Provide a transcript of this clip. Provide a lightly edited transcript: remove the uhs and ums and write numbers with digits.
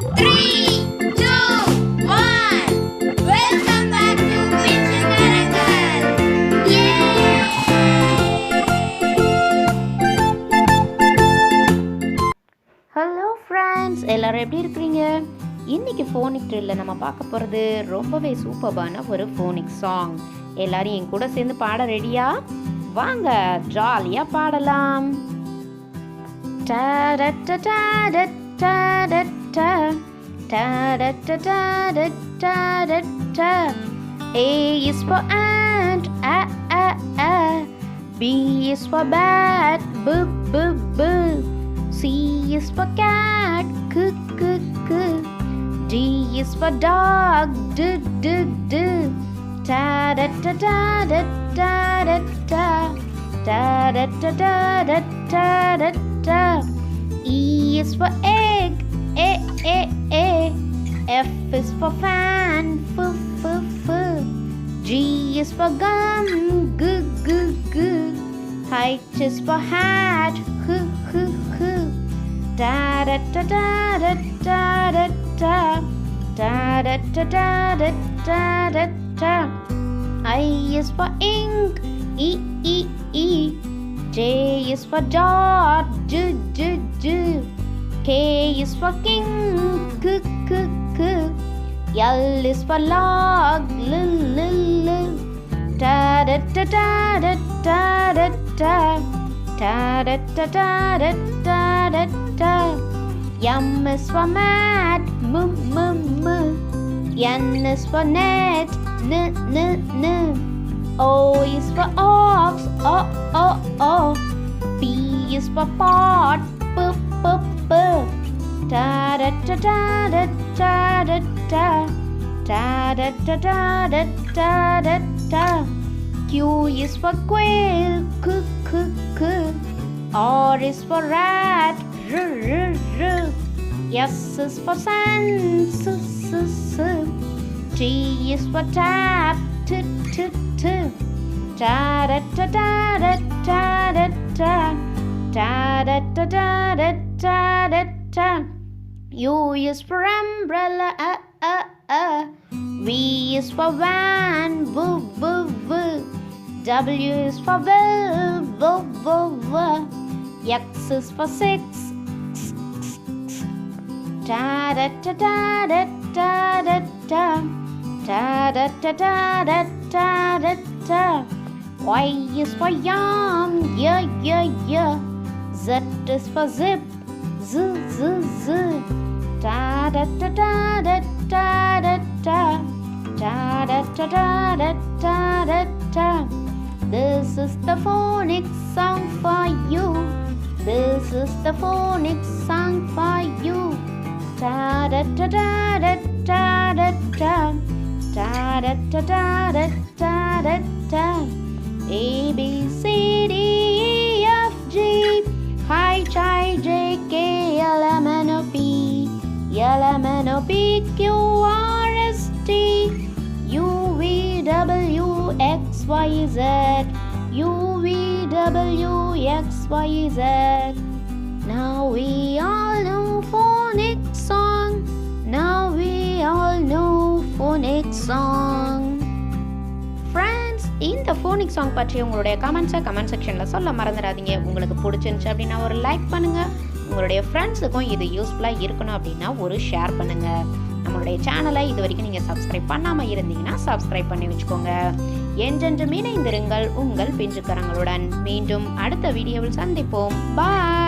3, 2, 1. Welcome back to PINJUKARANGAL. Yay! Hello friends, எல்லாரும் எப்படி இருக்கிறீங்க? இன்னைக்கு ஃபோனிக் ட்ரில்ல நம்ம பார்க்க போகிறது ரொம்பவே சூப்பரான ஒரு ஃபோனிக் சாங். எல்லாரும் என் கூட சேர்ந்து பாட ரெடியா? வாங்க ஜாலியாக பாடலாம். A is for ant, a a a. B is for bat, b b b. C is for cat, k k k. D is for dog, d d d. Ta da da da da da da da. Ta da da da da da da da. E is for egg, a a a. F is for fan, f f f. G is for gum, g g g. H is for hat, h h h. Da da da da da da da da. Da da da da da da da da. I is for ink, e e e. J is for dot, j j j. K is for king, k k k. L is for log, l l l. Da da da da da da da da. Da da da da da da da da. M is for mat, m m m. N is for net, n n n. O is for ox, o o o. P is for pot, p p p. Da da da da da da da da. Da da da da da da da da. Q is for quail, k k k. R is for rat, r r r. S is for sun, s s s. T is for tap, t t t. Da da da da da da da da. Da da da da da da da da. U is for umbrella, V is for van, v v v. W is for will, v v v. X is for six, x x x. Da da da da da da da da. Da da da da da da da da. Y is for yum, yeah yeah yeah. Z is for zip, z z z. Da da da da da da da da. Da da da da da da da da. This is the phonic song for you. This is the phonic song for you. Da da da da da da da da. Da da da da da da da da. A B C D E F G H I J K L M N O P L M N O P Q R S T U V W X Y Z U V W X Y Z. Now we all know phonic song. Now we all know phonic song. Friends, இந்த phonic song பற்றி உங்களுடைய கமெண்ட்ஸை comment செக்ஷனில் சொல்ல மறந்துடாதீங்க. உங்களுக்கு பிடிச்சிருந்துச்சு அப்படின்னா ஒரு லைக் பண்ணுங்கள். உங்களுடைய ஃப்ரெண்ட்ஸுக்கும் இது யூஸ்ஃபுல்லாக இருக்கணும் அப்படின்னா ஒரு ஷேர் பண்ணுங்கள். நம்மளுடைய சேனலை இது வரைக்கும் நீங்கள் சப்ஸ்கிரைப் பண்ணாமல் இருந்தீங்கன்னா சப்ஸ்கிரைப் பண்ணி வச்சுக்கோங்க. என்றென்றும் இணைந்திருங்கள் உங்கள் பிஞ்சுக்கரங்களுடன். மீண்டும் அடுத்த வீடியோவில் சந்திப்போம். பாய்.